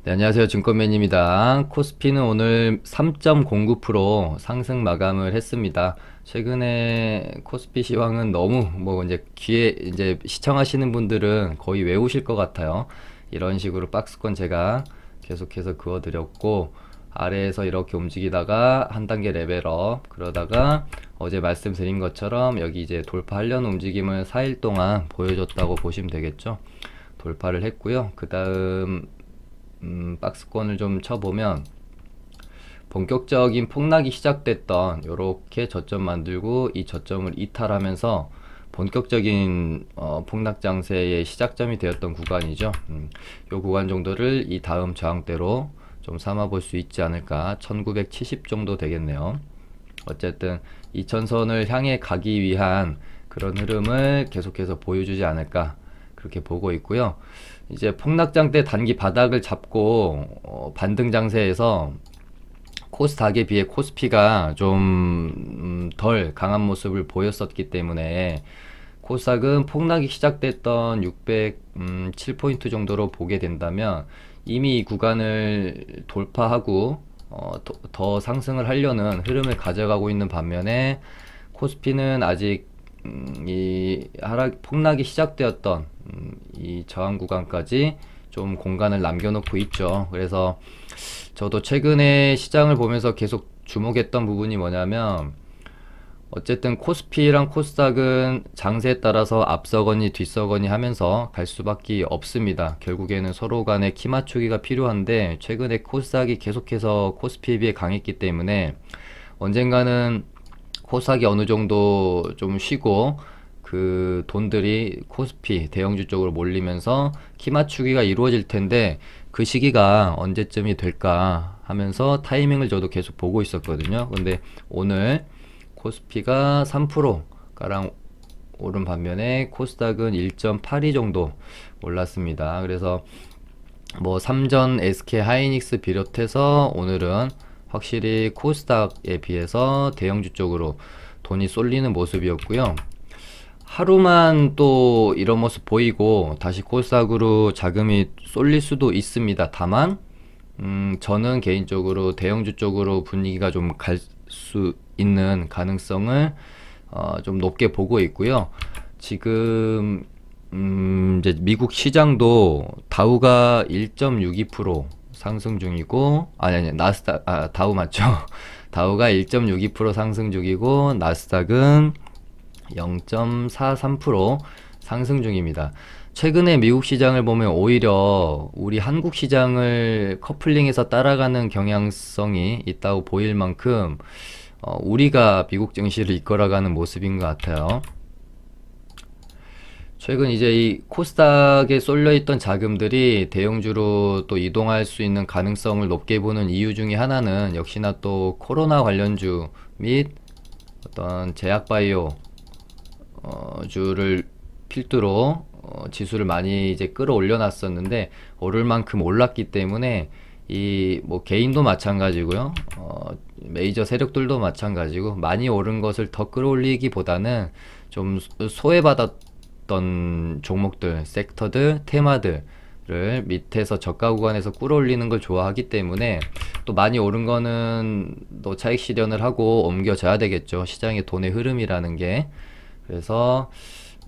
네, 안녕하세요. 증권맨입니다. 코스피는 오늘 3.09% 상승 마감을 했습니다. 최근에 코스피 시황은 너무 이제 귀에 이제 시청하시는 분들은 거의 외우실 것 같아요. 이런 식으로 박스권 제가 계속해서 그어드렸고, 아래에서 이렇게 움직이다가 한 단계 레벨업, 그러다가 어제 말씀드린 것처럼 여기 이제 돌파하려는 움직임을 4일 동안 보여줬다고 보시면 되겠죠. 돌파를 했고요. 그 다음 박스권을 좀 쳐보면 본격적인 폭락이 시작됐던 요렇게 저점 만들고 이 저점을 이탈하면서 본격적인 폭락 장세의 시작점이 되었던 구간이죠. 요 구간 정도를 이 다음 저항대로 좀 삼아 볼 수 있지 않을까. 1970 정도 되겠네요. 어쨌든 2000선을 향해 가기 위한 그런 흐름을 계속해서 보여주지 않을까 그렇게 보고 있고요. 이제 폭락장 때 단기 바닥을 잡고 반등 장세에서 코스닥에 비해 코스피가 좀 덜 강한 모습을 보였었기 때문에 코스닥은 폭락이 시작됐던 607포인트 정도로 보게 된다면 이미 이 구간을 돌파하고 더 상승을 하려는 흐름을 가져가고 있는 반면에 코스피는 아직 이 폭락이 시작되었던 이 저항 구간까지 좀 공간을 남겨놓고 있죠. 그래서 저도 최근에 시장을 보면서 계속 주목했던 부분이 뭐냐면, 어쨌든 코스피랑 코스닥은 장세에 따라서 앞서거니 뒤서거니 하면서 갈 수밖에 없습니다. 결국에는 서로 간의 키 맞추기가 필요한데, 최근에 코스닥이 계속해서 코스피에 비해 강했기 때문에 언젠가는 코스닥이 어느 정도 좀 쉬고 그 돈들이 코스피 대형주 쪽으로 몰리면서 키 맞추기가 이루어질 텐데, 그 시기가 언제쯤이 될까 하면서 타이밍을 저도 계속 보고 있었거든요. 근데 오늘 코스피가 3%가량 오른 반면에 코스닥은 1.82 정도 올랐습니다. 그래서 뭐 삼전, SK 하이닉스 비롯해서 오늘은 확실히 코스닥에 비해서 대형주 쪽으로 돈이 쏠리는 모습이었고요. 하루만 또 이런 모습 보이고 다시 코스닥으로 자금이 쏠릴 수도 있습니다. 다만 저는 개인적으로 대형주 쪽으로 분위기가 좀 갈 수 있는 가능성을 좀 높게 보고 있고요. 지금 이제 미국 시장도 다우가 1.62% 상승 중이고, 아니 나스닥, 다우 맞죠? 다우가 1.62% 상승 중이고 나스닥은 0.43% 상승 중입니다. 최근에 미국 시장을 보면 오히려 우리 한국 시장을 커플링해서 따라가는 경향성이 있다고 보일 만큼 우리가 미국 증시를 이끌어가는 모습인 것 같아요. 최근 이제 이 코스닥에 쏠려있던 자금들이 대형주로 또 이동할 수 있는 가능성을 높게 보는 이유 중에 하나는 역시나 또 코로나 관련주 및 어떤 제약바이오 주를 필두로 지수를 많이 이제 끌어올려 놨었는데 오를 만큼 올랐기 때문에 이 뭐 개인도 마찬가지고요. 메이저 세력들도 마찬가지고 많이 오른 것을 더 끌어올리기보다는 좀 소외받았던 종목들, 섹터들, 테마들을 밑에서 저가 구간에서 끌어올리는 걸 좋아하기 때문에 또 많이 오른 거는 또 차익 실현을 하고 옮겨져야 되겠죠. 시장의 돈의 흐름이라는 게. 그래서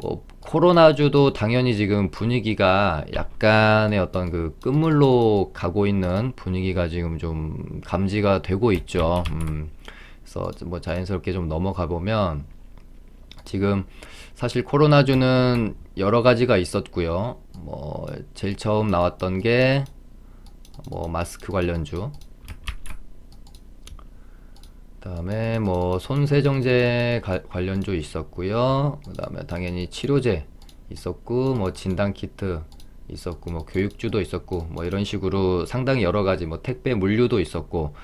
뭐 코로나주도 당연히 지금 분위기가 약간의 어떤 그 끝물로 가고 있는 분위기가 지금 좀 감지가 되고 있죠. 그래서 뭐 자연스럽게 좀 넘어가 보면 지금 사실 코로나주는 여러 가지가 있었고요. 뭐 제일 처음 나왔던 게 뭐 마스크 관련주, 그다음에 뭐 손세정제 관련주 있었고요. 그다음에 당연히 치료제 있었고, 뭐 진단키트 있었고, 뭐 교육주도 있었고, 뭐 이런 식으로 상당히 여러 가지, 뭐 택배 물류도 있었고,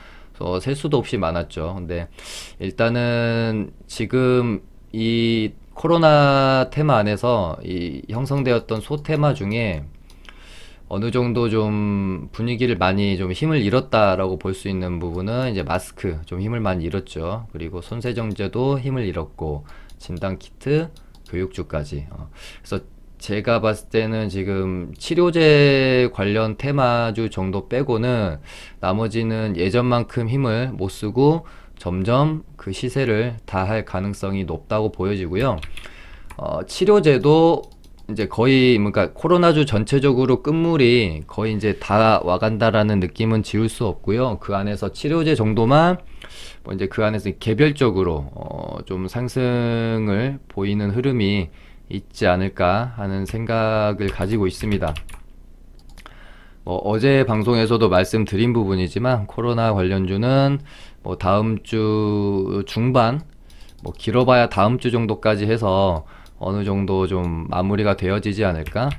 셀 수도 없이 많았죠. 근데 일단은 지금 이 코로나 테마 안에서 이 형성되었던 소테마 중에 어느 정도 좀 분위기를 많이 좀 힘을 잃었다라고 볼 수 있는 부분은 이제 마스크 좀 힘을 많이 잃었죠. 그리고 손세정제도 힘을 잃었고, 진단키트, 교육주까지. 그래서 제가 봤을 때는 지금 치료제 관련 테마주 정도 빼고는 나머지는 예전만큼 힘을 못 쓰고 점점 그 시세를 다 할 가능성이 높다고 보여지고요. 치료제도 이제 거의 그러니까 코로나주 전체적으로 끝물이 거의 이제 다 와간다라는 느낌은 지울 수 없고요. 그 안에서 치료제 정도만 뭐 이제 그 안에서 개별적으로 좀 상승을 보이는 흐름이 있지 않을까 하는 생각을 가지고 있습니다. 어제 방송에서도 말씀드린 부분이지만 코로나 관련주는 뭐 다음 주 중반, 뭐 길어봐야 다음 주 정도까지 해서 어느 정도 좀 마무리가 되어지지 않을까.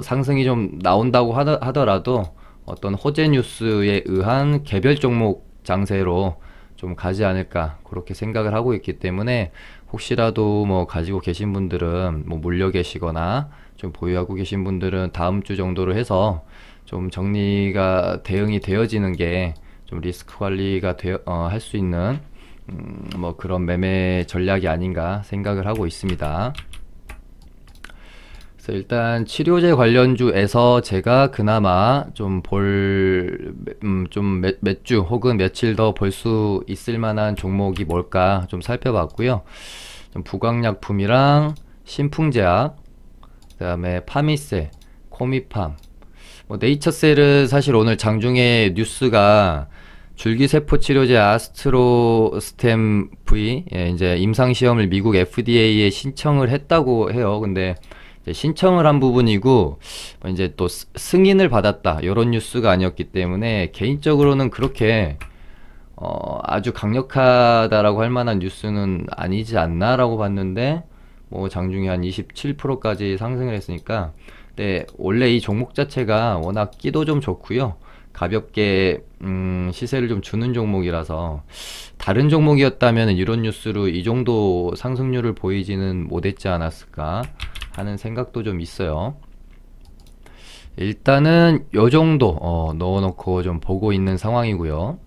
상승이 좀 나온다고 하더라도 어떤 호재 뉴스에 의한 개별 종목 장세로 좀 가지 않을까 그렇게 생각을 하고 있기 때문에 혹시라도 뭐 가지고 계신 분들은 뭐 물려 계시거나 좀 보유하고 계신 분들은 다음 주 정도로 해서 좀 정리가 대응이 되어지는 게 좀 리스크 관리가 할 수 있는 뭐 그런 매매 전략이 아닌가 생각을 하고 있습니다. 그래서 일단 치료제 관련주에서 제가 그나마 좀 몇 주 혹은 며칠 더 볼 수 있을 만한 종목이 뭘까 좀 살펴봤고요. 좀 부광약품이랑 신풍제약, 그 다음에 파미세, 코미팜, 뭐 네이처셀은 사실 오늘 장중에 뉴스가 줄기세포 치료제 아스트로스템 V 이제 임상 시험을 미국 FDA에 신청을 했다고 해요. 근데 이제 신청을 한 부분이고 이제 또 승인을 받았다 이런 뉴스가 아니었기 때문에 개인적으로는 그렇게 아주 강력하다라고 할 만한 뉴스는 아니지 않나라고 봤는데 뭐 장중에 한 27%까지 상승을 했으니까. 근데 원래 이 종목 자체가 워낙 끼도 좀 좋고요. 가볍게 시세를 좀 주는 종목이라서 다른 종목이었다면 이런 뉴스로 이 정도 상승률을 보이지는 못했지 않았을까 하는 생각도 좀 있어요. 일단은 요 정도 넣어놓고 좀 보고 있는 상황이고요.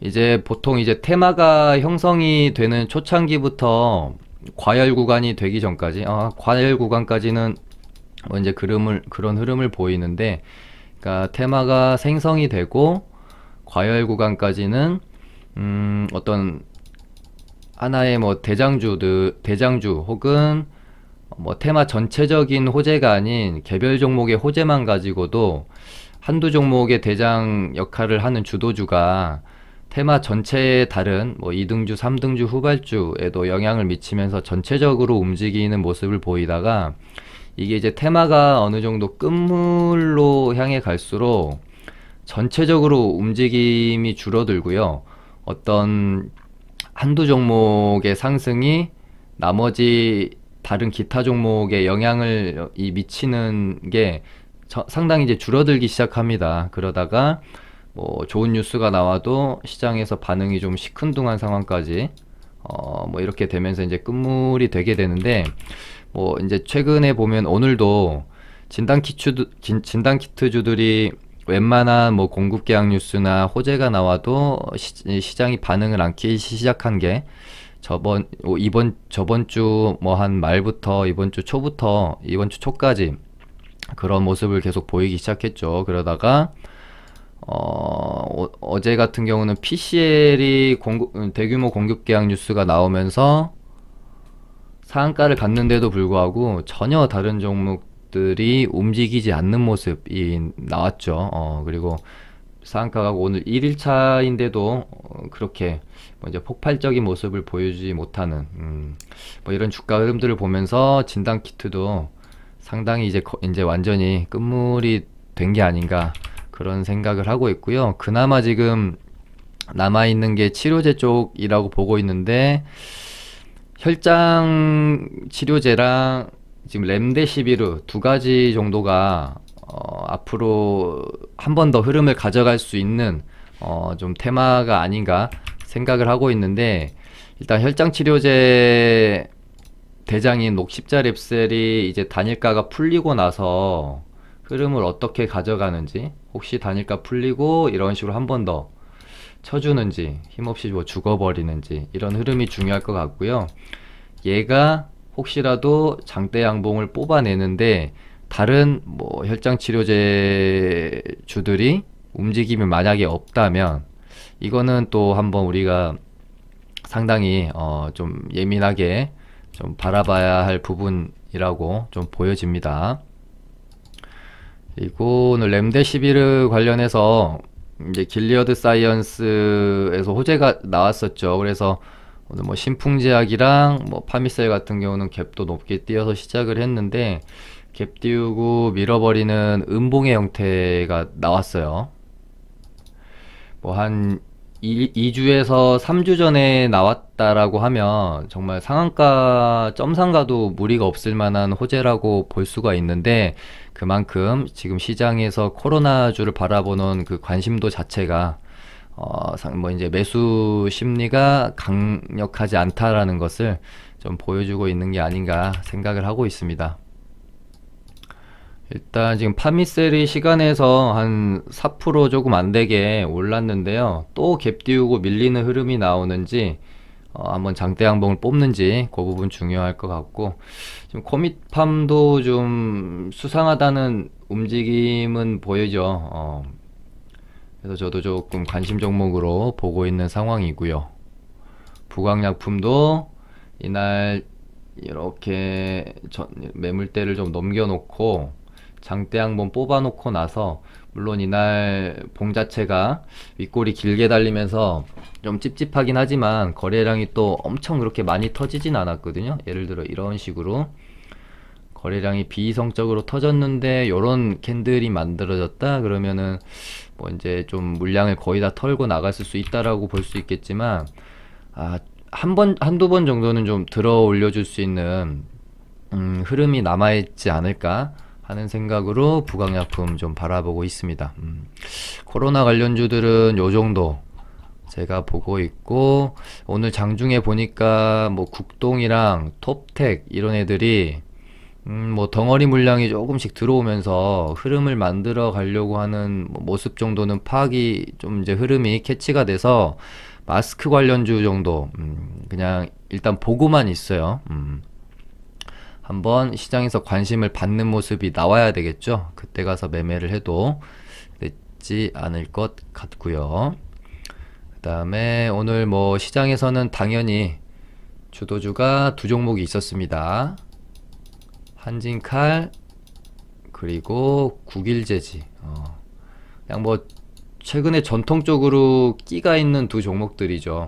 이제 보통 이제 테마가 형성이 되는 초창기부터 과열 구간이 되기 전까지 과열 구간까지는 뭐 이제 그런 흐름을 보이는데, 그러니까 테마가 생성이 되고 과열 구간까지는 어떤 하나의 뭐 대장주 혹은 뭐 테마 전체적인 호재가 아닌 개별 종목의 호재만 가지고도 한두 종목의 대장 역할을 하는 주도주가 테마 전체의 다른 뭐 2등주, 3등주, 후발주에도 영향을 미치면서 전체적으로 움직이는 모습을 보이다가 이게 이제 테마가 어느 정도 끝물로 향해 갈수록 전체적으로 움직임이 줄어들고요. 어떤 한두 종목의 상승이 나머지 다른 기타 종목에 영향을 미치는 게 상당히 이제 줄어들기 시작합니다. 그러다가 뭐 좋은 뉴스가 나와도 시장에서 반응이 좀 시큰둥한 상황까지 뭐 이렇게 되면서 이제 끝물이 되게 되는데, 뭐 이제 최근에 보면 오늘도 진단키트주들이 웬만한 뭐 공급 계약 뉴스나 호재가 나와도 시장이 반응을 안기 시작한 게 저번 주 뭐 한 말부터 이번 주 초까지 그런 모습을 계속 보이기 시작했죠. 그러다가 어제 같은 경우는 PCL이 대규모 공급 계약 뉴스가 나오면서 상한가를 갔는데도 불구하고 전혀 다른 종목들이 움직이지 않는 모습이 나왔죠. 그리고 상한가가 오늘 1일차인데도 그렇게 뭐 이제 폭발적인 모습을 보여주지 못하는 뭐 이런 주가 흐름들을 보면서 진단키트도 상당히 이제 완전히 끝물이 된 게 아닌가 그런 생각을 하고 있고요. 그나마 지금 남아있는 게 치료제 쪽이라고 보고 있는데, 혈장 치료제랑 지금 렘데시비르 두 가지 정도가 앞으로 한 번 더 흐름을 가져갈 수 있는 좀 테마가 아닌가 생각을 하고 있는데, 일단 혈장 치료제 대장인 녹십자랩셀이 이제 단일가가 풀리고 나서 흐름을 어떻게 가져가는지, 혹시 단일가 풀리고 이런 식으로 한 번 더 쳐주는지 힘없이 뭐 죽어버리는지 이런 흐름이 중요할 것 같고요. 얘가 혹시라도 장대 양봉을 뽑아내는데 다른 뭐 혈장 치료제 주들이 움직임이 만약에 없다면 이거는 또 한번 우리가 상당히 좀 예민하게 좀 바라봐야 할 부분이라고 좀 보여집니다. 그리고 오늘 렘데시비르 관련해서 이제 길리어드 사이언스에서 호재가 나왔었죠. 그래서 오늘 뭐 신풍제약이랑 뭐 파미셀 같은 경우는 갭도 높게 띄어서 시작을 했는데 갭 띄우고 밀어버리는 음봉의 형태가 나왔어요. 뭐 한 2주에서 3주 전에 나왔다라고 하면 정말 상한가 점상가도 무리가 없을 만한 호재라고 볼 수가 있는데 그만큼 지금 시장에서 코로나주를 바라보는 그 관심도 자체가 뭐 이제 매수 심리가 강력하지 않다라는 것을 좀 보여주고 있는 게 아닌가 생각을 하고 있습니다. 일단 지금 파미셀이 시간에서 한 4% 조금 안 되게 올랐는데요. 또 갭 띄우고 밀리는 흐름이 나오는지 한번 장대 양봉을 뽑는지 그 부분 중요할 것 같고 지금 코미팜도 좀 수상하다는 움직임은 보이죠. 그래서 저도 조금 관심 종목으로 보고 있는 상황이고요. 부광약품도 이날 이렇게 매물대를 좀 넘겨놓고 장대 한번 뽑아놓고 나서 물론 이날 봉 자체가 윗골이 길게 달리면서 좀 찝찝하긴 하지만 거래량이 또 엄청 그렇게 많이 터지진 않았거든요. 예를 들어 이런 식으로 거래량이 비이성적으로 터졌는데 요런 캔들이 만들어졌다 그러면은 뭐 이제 좀 물량을 거의 다 털고 나갔을 수 있다라고 볼 수 있겠지만 한두 번 정도는 좀 들어 올려줄 수 있는 흐름이 남아있지 않을까 하는 생각으로 부강약품 좀 바라보고 있습니다. 코로나 관련주들은 요 정도 제가 보고 있고 오늘 장중에 보니까 뭐 국동이랑 톱텍 이런 애들이 뭐 덩어리 물량이 조금씩 들어오면서 흐름을 만들어 가려고 하는 뭐 모습 정도는 파악이 좀 이제 흐름이 캐치가 돼서 마스크 관련주 정도 그냥 일단 보고만 있어요. 한번 시장에서 관심을 받는 모습이 나와야 되겠죠. 그때 가서 매매를 해도 늦지 않을 것 같고요. 그 다음에 오늘 뭐 시장에서는 당연히 주도주가 두 종목이 있었습니다. 한진칼 그리고 국일제지. 그냥 뭐 최근에 전통적으로 끼가 있는 두 종목들이죠.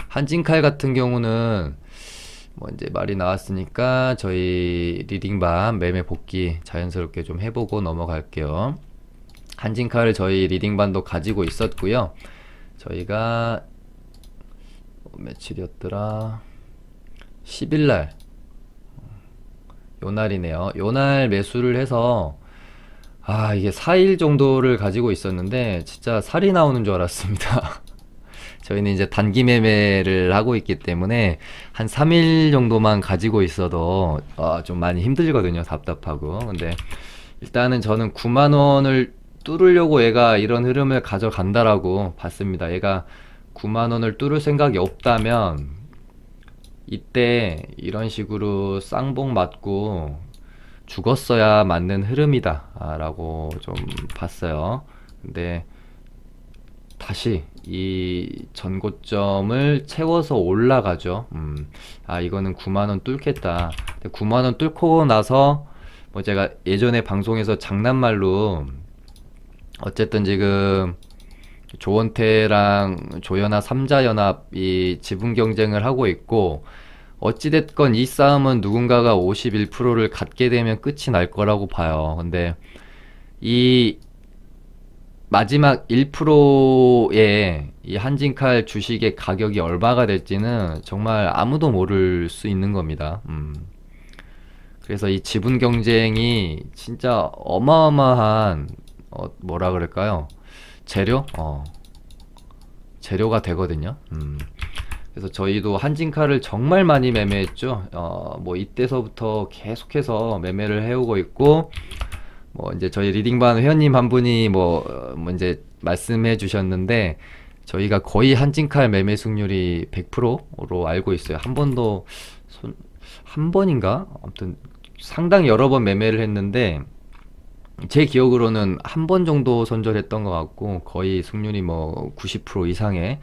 한진칼 같은 경우는 뭐 이제 말이 나왔으니까 저희 리딩반 매매 복귀 자연스럽게 좀 해보고 넘어갈게요. 한진칼을 저희 리딩반도 가지고 있었고요. 저희가 며칠이었더라? 10일날 요날이네요. 요날 매수를 해서 이게 4일 정도를 가지고 있었는데 진짜 살이 나오는 줄 알았습니다. 저희는 이제 단기 매매를 하고 있기 때문에 한 3일 정도만 가지고 있어도 좀 많이 힘들거든요. 답답하고. 근데 일단은 저는 9만원을 뚫으려고 얘가 이런 흐름을 가져간다라고 봤습니다. 얘가 9만원을 뚫을 생각이 없다면 이때 이런 식으로 쌍봉 맞고 죽었어야 맞는 흐름이다 라고 좀 봤어요. 근데 다시 이 전고점을 채워서 올라가죠. 이거는 9만원 뚫겠다. 9만원 뚫고 나서 뭐 제가 예전에 방송에서 장난말로 어쨌든 지금 조원태랑 조연아 삼자연합이 지분 경쟁을 하고 있고 어찌됐건 이 싸움은 누군가가 51%를 갖게 되면 끝이 날 거라고 봐요. 근데 이 마지막 1%의 이 한진칼 주식의 가격이 얼마가 될지는 정말 아무도 모를 수 있는 겁니다. 그래서 이 지분 경쟁이 진짜 어마어마한 뭐라 그럴까요? 재료가 되거든요. 그래서 저희도 한진칼을 정말 많이 매매했죠. 뭐 이때서부터 계속해서 매매를 해오고 있고 뭐 이제 저희 리딩반 회원님 한 분이 뭐 이제 말씀해 주셨는데 저희가 거의 한진칼 매매 승률이 100%로 알고 있어요. 한 번도 한 번인가? 아무튼 상당히 여러 번 매매를 했는데 제 기억으로는 한 번 정도 손절했던 것 같고 거의 승률이 뭐 90% 이상에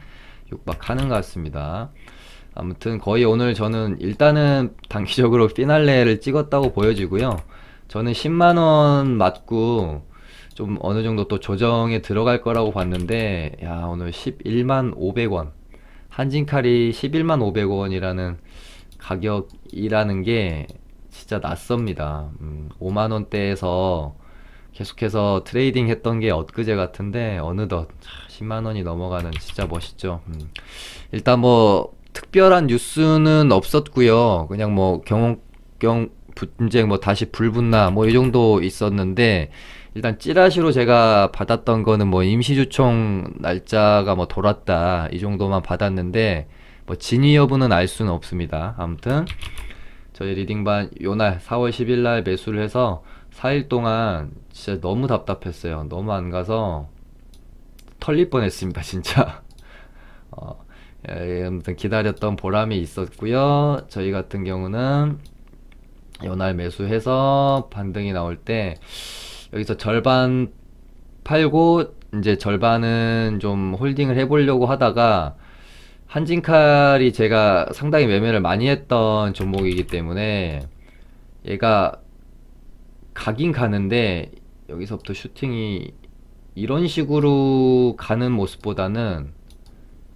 육박하는 것 같습니다. 아무튼 거의 오늘 저는 일단은 단기적으로 피날레를 찍었다고 보여지고요. 저는 10만원 맞고 좀 어느 정도 또 조정에 들어갈 거라고 봤는데 야 오늘 11만 500원 한진칼이 11만 500원이라는 가격이라는 게 진짜 낯섭니다. 5만원대에서 계속해서 트레이딩 했던 게 엊그제 같은데 어느덧 10만원이 넘어가는 진짜 멋있죠. 일단 뭐 특별한 뉴스는 없었고요. 그냥 뭐 경호경 분쟁 뭐 다시 불붙나 뭐 이 정도 있었는데 일단 찌라시로 제가 받았던 거는 뭐 임시주총 날짜가 뭐 돌았다 이 정도만 받았는데 뭐 진위 여부는 알 수는 없습니다. 아무튼 저희 리딩반 요날 4월 10일 날 매수를 해서 4일 동안 진짜 너무 답답했어요. 너무 안 가서 털릴 뻔했습니다. 진짜. 아무튼 기다렸던 보람이 있었고요. 저희 같은 경우는 요날 매수해서 반등이 나올 때 여기서 절반 팔고 이제 절반은 좀 홀딩을 해보려고 하다가 한진칼이 제가 상당히 매매를 많이 했던 종목이기 때문에 얘가 가긴 가는데 여기서부터 슈팅이 이런 식으로 가는 모습보다는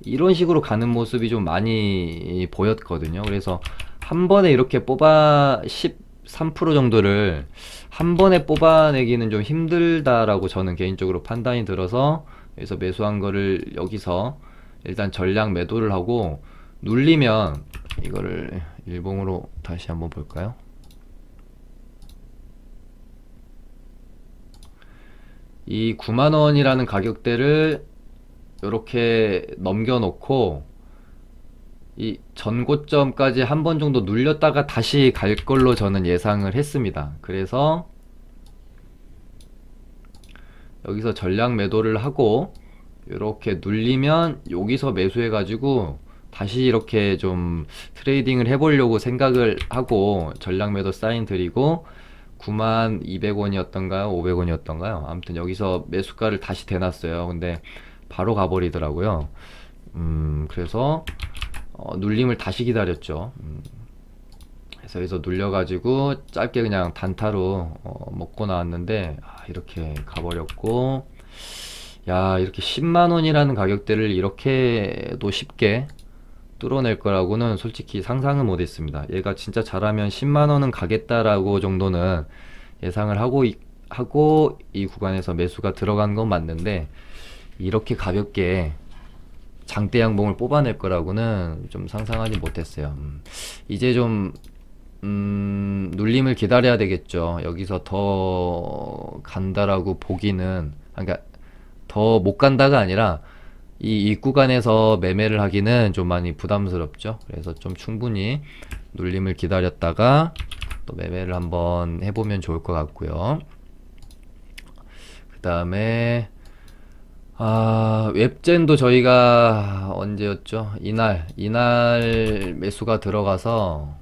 이런 식으로 가는 모습이 좀 많이 보였거든요. 그래서 한 번에 이렇게 뽑아 13% 정도를 한 번에 뽑아내기는 좀 힘들다라고 저는 개인적으로 판단이 들어서 여기서 매수한 거를 여기서 일단 전량 매도를 하고 눌리면 이거를 일봉으로 다시 한번 볼까요? 이 9만원이라는 가격대를 이렇게 넘겨놓고 이 전고점까지 한 번 정도 눌렸다가 다시 갈 걸로 저는 예상을 했습니다. 그래서 여기서 전량 매도를 하고 이렇게 눌리면 여기서 매수해 가지고 다시 이렇게 좀 트레이딩을 해보려고 생각을 하고 전량 매도 사인 드리고 9만 200원이었던가요? 500원이었던가요? 아무튼 여기서 매수가를 다시 대놨어요. 근데 바로 가버리더라고요. 그래서 눌림을 다시 기다렸죠. 그래서 여기서 눌려가지고 짧게 그냥 단타로 먹고 나왔는데 이렇게 가버렸고 야 이렇게 10만원이라는 가격대를 이렇게도 쉽게 뚫어낼 거라고는 솔직히 상상은 못했습니다. 얘가 진짜 잘하면 10만원은 가겠다라고 정도는 예상을 하고 이 구간에서 매수가 들어간 건 맞는데 이렇게 가볍게 장대 양봉을 뽑아낼 거라고는 좀 상상하지 못했어요. 이제 좀 눌림을 기다려야 되겠죠. 여기서 더 간다라고 보기는 그러니까 더 못 간다가 아니라 이 구간에서 매매를 하기는 좀 많이 부담스럽죠. 그래서 좀 충분히 눌림을 기다렸다가 또 매매를 한번 해보면 좋을 것 같고요. 그 다음에 웹젠도 저희가 언제였죠? 이날 매수가 들어가서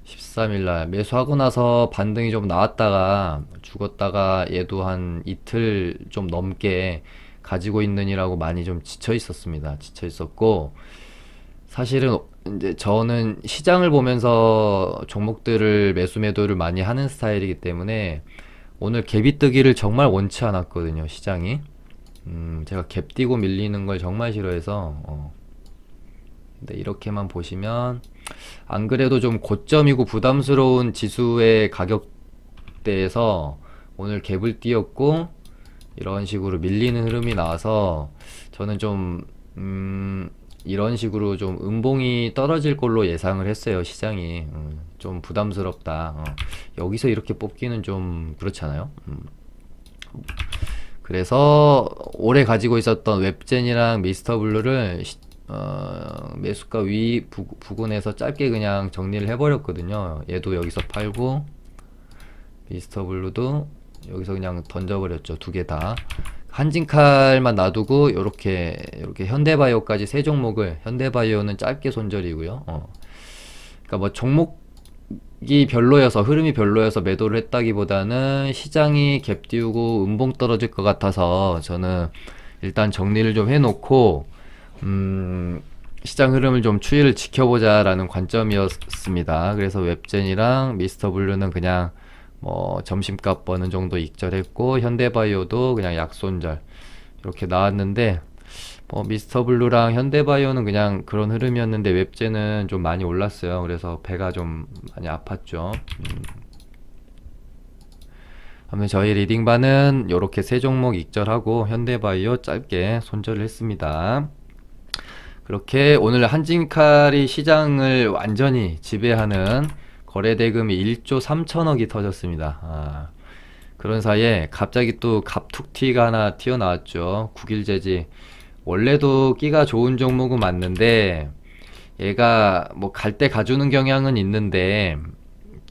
13일날 매수하고 나서 반등이 좀 나왔다가 죽었다가 얘도 한 이틀 좀 넘게 가지고 있느니라고 많이 좀 지쳐 있었습니다. 지쳐 있었고 사실은 이제 저는 시장을 보면서 종목들을 매수 매도를 많이 하는 스타일이기 때문에 오늘 갭이 뜨기를 정말 원치 않았거든요. 시장이 제가 갭 뛰고 밀리는 걸 정말 싫어해서 근데 이렇게만 보시면 안 그래도 좀 고점이고 부담스러운 지수의 가격대에서 오늘 갭을 띄었고 이런 식으로 밀리는 흐름이 나와서 저는 좀 이런 식으로 좀 음봉이 떨어질 걸로 예상을 했어요. 시장이 좀 부담스럽다. 여기서 이렇게 뽑기는 좀 그렇잖아요. 그래서 오래 가지고 있었던 웹젠이랑 미스터블루를 매수가 위 부근에서 짧게 그냥 정리를 해버렸거든요. 얘도 여기서 팔고 미스터블루도 여기서 그냥 던져버렸죠. 두 개 다. 한진칼만 놔두고 요렇게 현대바이오까지 세 종목을 현대바이오는 짧게 손절이고요. 그러니까 뭐 종목이 별로여서 흐름이 별로여서 매도를 했다기보다는 시장이 갭 띄우고 음봉 떨어질 것 같아서 저는 일단 정리를 좀 해놓고 시장 흐름을 좀 추이를 지켜보자라는 관점이었습니다. 그래서 웹젠이랑 미스터 블루는 그냥 뭐 점심값 버는 정도 익절했고, 현대바이오도 그냥 약손절 이렇게 나왔는데, 뭐 미스터 블루랑 현대바이오는 그냥 그런 흐름이었는데 웹젠은 좀 많이 올랐어요. 그래서 배가 좀 많이 아팠죠. 아무튼 저희 리딩반은 이렇게 세 종목 익절하고 현대바이오 짧게 손절을 했습니다. 그렇게 오늘 한진칼이 시장을 완전히 지배하는 거래대금이 1조 3천억이 터졌습니다. 그런 사이에 갑자기 또 갑툭튀가 하나 튀어나왔죠. 국일제지. 원래도 끼가 좋은 종목은 맞는데 얘가 뭐 갈 때 가주는 경향은 있는데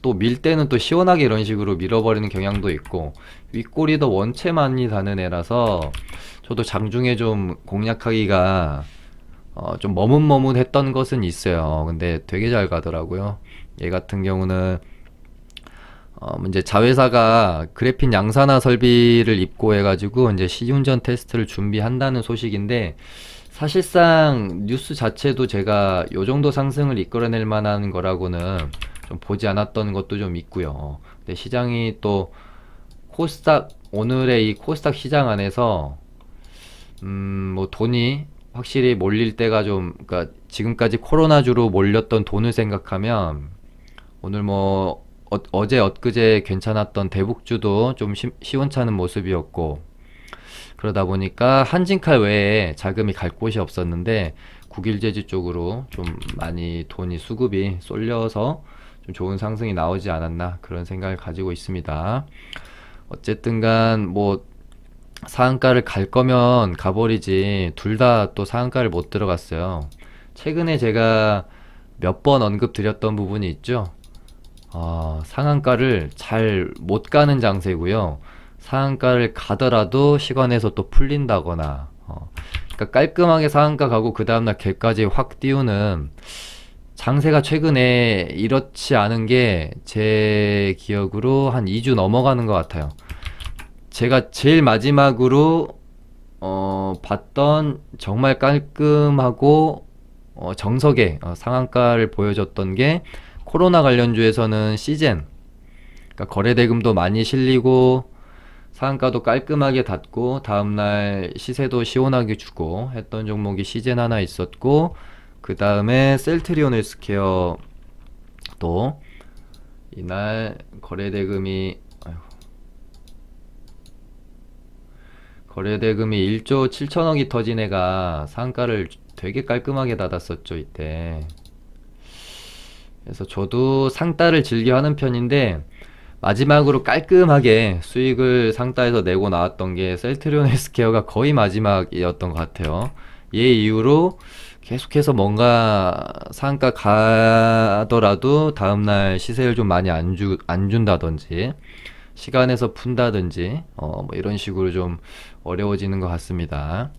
또 밀 때는 또 시원하게 이런 식으로 밀어버리는 경향도 있고, 윗꼬리도 원체 많이 다는 애라서 저도 장중에 좀 공략하기가 좀 머뭇머뭇했던 것은 있어요. 근데 되게 잘 가더라고요. 얘 같은 경우는 이제 자회사가 그래핀 양산화 설비를 입고해가지고 이제 시운전 테스트를 준비한다는 소식인데, 사실상 뉴스 자체도 제가 요 정도 상승을 이끌어낼 만한 거라고는 좀 보지 않았던 것도 좀 있고요. 근데 시장이 또 코스닥, 오늘의 이 코스닥 시장 안에서 뭐 돈이 확실히 몰릴 때가 좀, 그러니까 지금까지 코로나주로 몰렸던 돈을 생각하면 오늘 뭐 어제 엊그제 괜찮았던 대북주도 좀 시원찮은 모습이었고, 그러다 보니까 한진칼 외에 자금이 갈 곳이 없었는데 국일제지 쪽으로 좀 많이 돈이 수급이 쏠려서 좀 좋은 상승이 나오지 않았나, 그런 생각을 가지고 있습니다. 어쨌든 간 뭐 상한가를 갈 거면 가버리지, 둘 다 또 상한가를 못 들어갔어요. 최근에 제가 몇 번 언급 드렸던 부분이 있죠. 상한가를 잘 못 가는 장세고요. 상한가를 가더라도 시간에서 또 풀린다거나, 그러니까 깔끔하게 상한가 가고 그 다음날 개까지 확 띄우는 장세가 최근에 이렇지 않은 게 제 기억으로 한 2주 넘어가는 것 같아요. 제가 제일 마지막으로 봤던 정말 깔끔하고 정석의 상한가를 보여줬던 게, 코로나 관련주에서는 시젠, 그러니까 거래대금도 많이 실리고 상한가도 깔끔하게 닫고 다음날 시세도 시원하게 주고 했던 종목이 시젠 하나 있었고, 그 다음에 셀트리온 헬스케어 또 이날 거래대금이 1조 7천억이 터진 애가 상가를 되게 깔끔하게 닫았었죠, 이때. 그래서 저도 상따를 즐겨 하는 편인데, 마지막으로 깔끔하게 수익을 상따에서 내고 나왔던 게 셀트리온 헬스케어가 거의 마지막이었던 것 같아요. 얘 이후로 계속해서 뭔가 상가 가더라도 다음날 시세를 좀 많이 안 준다든지 시간에서 푼다든지 뭐 이런 식으로 좀 어려워지는 것 같습니다.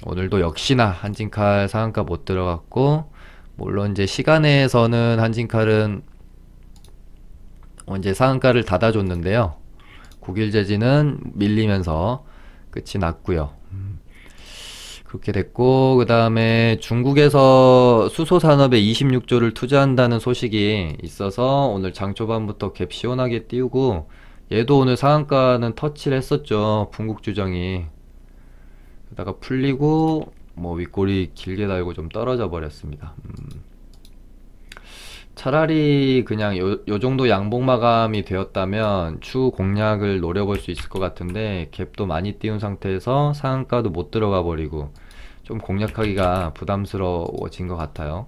오늘도 역시나 한진칼 상한가 못 들어갔고, 물론 이제 시간에서는 한진칼은 이제 상한가를 닫아줬는데요. 국일제지는 밀리면서 끝이 났고요. 그렇게 됐고, 그 다음에 중국에서 수소산업에 26조를 투자한다는 소식이 있어서 오늘 장 초반부터 갭 시원하게 띄우고, 얘도 오늘 상한가는 터치를 했었죠. 풍국주정이. 그러다가 풀리고 뭐 윗꼬리 길게 달고 좀 떨어져 버렸습니다. 차라리 그냥 요 정도 양봉 마감이 되었다면 추후 공략을 노려볼 수 있을 것 같은데, 갭도 많이 띄운 상태에서 상한가도 못 들어가 버리고 좀 공략하기가 부담스러워진 것 같아요.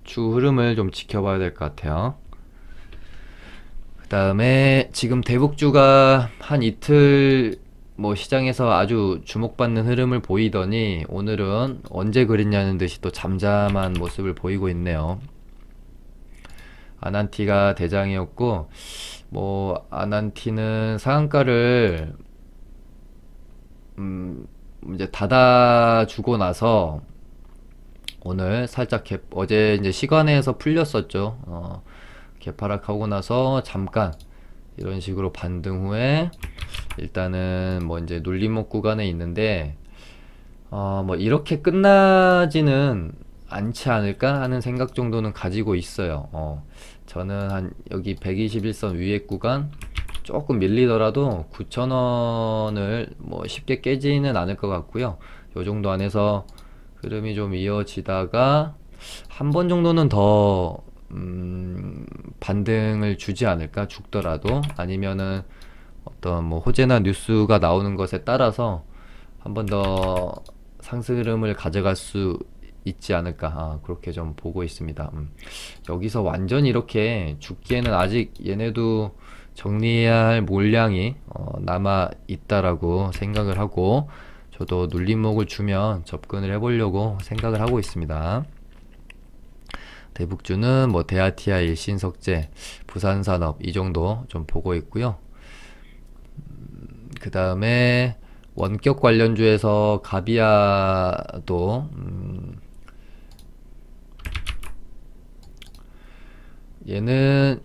추후 흐름을 좀 지켜봐야 될 것 같아요. 그 다음에 지금 대북주가 한 이틀 뭐 시장에서 아주 주목받는 흐름을 보이더니 오늘은 언제 그랬냐는 듯이 또 잠잠한 모습을 보이고 있네요. 아난티가 대장이었고, 뭐 아난티는 상한가를 이제 닫아주고 나서 오늘 살짝 어제 이제 시간에서 풀렸었죠. 개파락하고 나서 잠깐 이런 식으로 반등 후에 일단은 뭐 이제 눌림목 구간에 있는데 뭐 이렇게 끝나지는 않지 않을까 하는 생각 정도는 가지고 있어요. 저는 한 여기 121선 위에 구간 조금 밀리더라도 9,000원을 뭐 쉽게 깨지는 않을 것 같고요. 요 정도 안에서 흐름이 좀 이어지다가 한 번 정도는 더 반등을 주지 않을까, 죽더라도. 아니면은 어떤 뭐 호재나 뉴스가 나오는 것에 따라서 한 번 더 상승 흐름을 가져갈 수 있지 않을까, 그렇게 좀 보고 있습니다. 여기서 완전히 이렇게 죽기에는 아직 얘네도 정리해야 할 물량이 남아 있다라고 생각을 하고, 저도 눌림목을 주면 접근을 해보려고 생각을 하고 있습니다. 대북주는 뭐 대아티아, 일신석재, 부산산업 이 정도 좀 보고 있고요. 그 다음에 원격 관련주에서 가비아도 얘는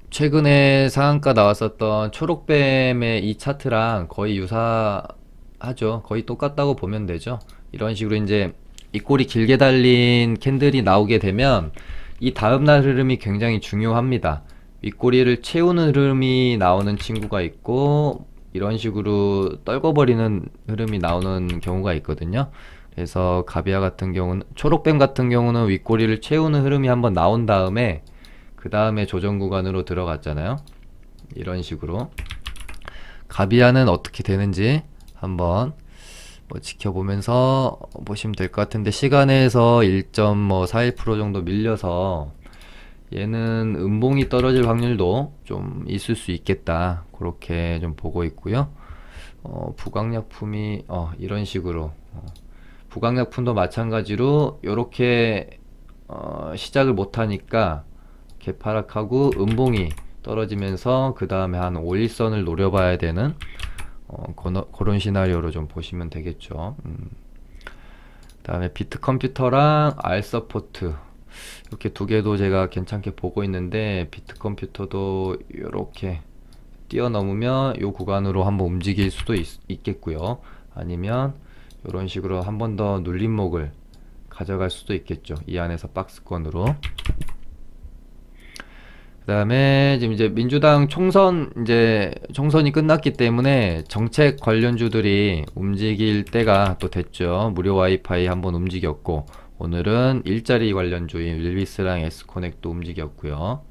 최근에 상한가 나왔었던 초록뱀의 이 차트랑 거의 유사하죠. 거의 똑같다고 보면 되죠. 이런 식으로 이제 이 꼬리 길게 달린 캔들이 나오게 되면 이 다음날 흐름이 굉장히 중요합니다. 윗꼬리를 채우는 흐름이 나오는 친구가 있고, 이런 식으로 떨궈버리는 흐름이 나오는 경우가 있거든요. 그래서 가비아 같은 경우는, 초록뱀 같은 경우는 윗꼬리를 채우는 흐름이 한번 나온 다음에 그 다음에 조정 구간으로 들어갔잖아요. 이런 식으로 가비아는 어떻게 되는지 한번 뭐 지켜보면서 보시면 될 것 같은데, 시간에서 1.41% 정도 밀려서 얘는 음봉이 떨어질 확률도 좀 있을 수 있겠다, 그렇게 좀 보고 있고요. 부강약품이 이런 식으로 부강약품도 마찬가지로 이렇게 시작을 못하니까 개파락하고 음봉이 떨어지면서 그 다음에 한 5일선을 노려봐야 되는 그런 시나리오로 좀 보시면 되겠죠. 그 다음에 비트컴퓨터랑 R서포트 이렇게 두 개도 제가 괜찮게 보고 있는데, 비트컴퓨터도 이렇게 뛰어넘으면 이 구간으로 한번 움직일 수도 있겠고요. 아니면 이런 식으로 한 번 더 눌림목을 가져갈 수도 있겠죠. 이 안에서 박스권으로. 그 다음에 지금 이제 민주당 총선이 끝났기 때문에 정책 관련주들이 움직일 때가 또 됐죠. 무료 와이파이 한번 움직였고, 오늘은 일자리 관련주인 릴비스랑 S코넥도 움직였고요.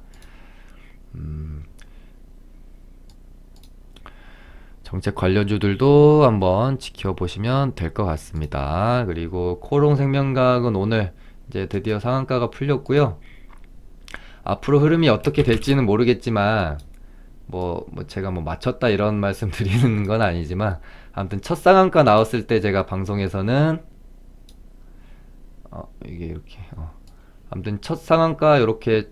정책 관련주들도 한번 지켜보시면 될 것 같습니다. 그리고 코롱생명과학은 오늘 이제 드디어 상한가가 풀렸고요. 앞으로 흐름이 어떻게 될지는 모르겠지만 제가 뭐 맞췄다 이런 말씀 드리는 건 아니지만, 아무튼 첫 상한가 나왔을 때 제가 방송에서는 이게 이렇게 아무튼 첫 상한가 이렇게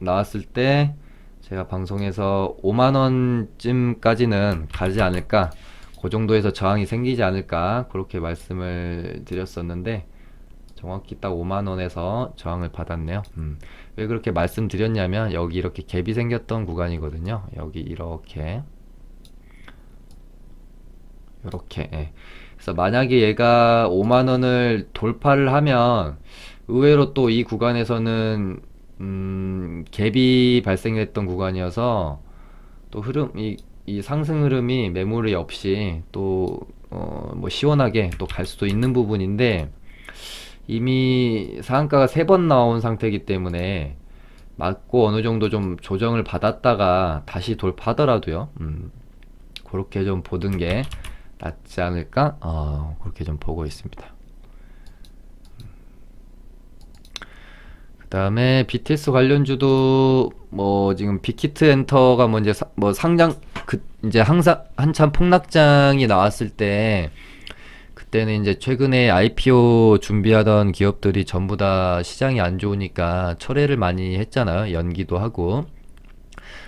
나왔을 때 제가 방송에서 5만원쯤까지는 가지 않을까, 그 정도에서 저항이 생기지 않을까, 그렇게 말씀을 드렸었는데 정확히 딱 5만원에서 저항을 받았네요. 왜 그렇게 말씀드렸냐면, 여기 이렇게 갭이 생겼던 구간이거든요. 여기 이렇게 예. 그래서 만약에 얘가 5만원을 돌파를 하면 의외로 또 이 구간에서는 갭이 발생했던 구간이어서 또 이 상승 흐름이 매물이 없이 또 뭐 시원하게 또 갈 수도 있는 부분인데, 이미 상한가가 3번 나온 상태이기 때문에 맞고 어느 정도 좀 조정을 받았다가 다시 돌파하더라도요, 그렇게 좀 보는 게 낫지 않을까, 그렇게 좀 보고 있습니다. 그 다음에 BTS 관련주도 뭐 지금 빅히트 엔터가 뭐 이제 상장 이제 항상 한참 폭락장이 나왔을 때, 그때는 이제 최근에 IPO 준비하던 기업들이 전부 다 시장이 안 좋으니까 철회를 많이 했잖아요. 연기도 하고.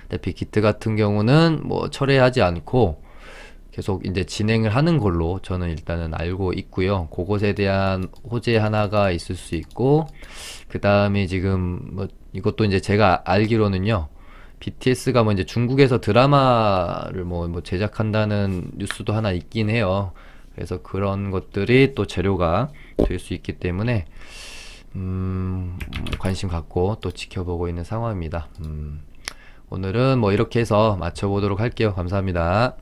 근데 빅히트 같은 경우는 뭐 철회하지 않고 계속 이제 진행을 하는 걸로 저는 일단은 알고 있고요. 그것에 대한 호재 하나가 있을 수 있고, 그 다음에 지금 뭐 이것도 이제 제가 알기로는요. BTS가 뭐 이제 중국에서 드라마를 뭐 제작한다는 뉴스도 하나 있긴 해요. 그래서 그런 것들이 또 재료가 될 수 있기 때문에 관심 갖고 또 지켜보고 있는 상황입니다. 오늘은 뭐 이렇게 해서 마쳐보도록 할게요. 감사합니다.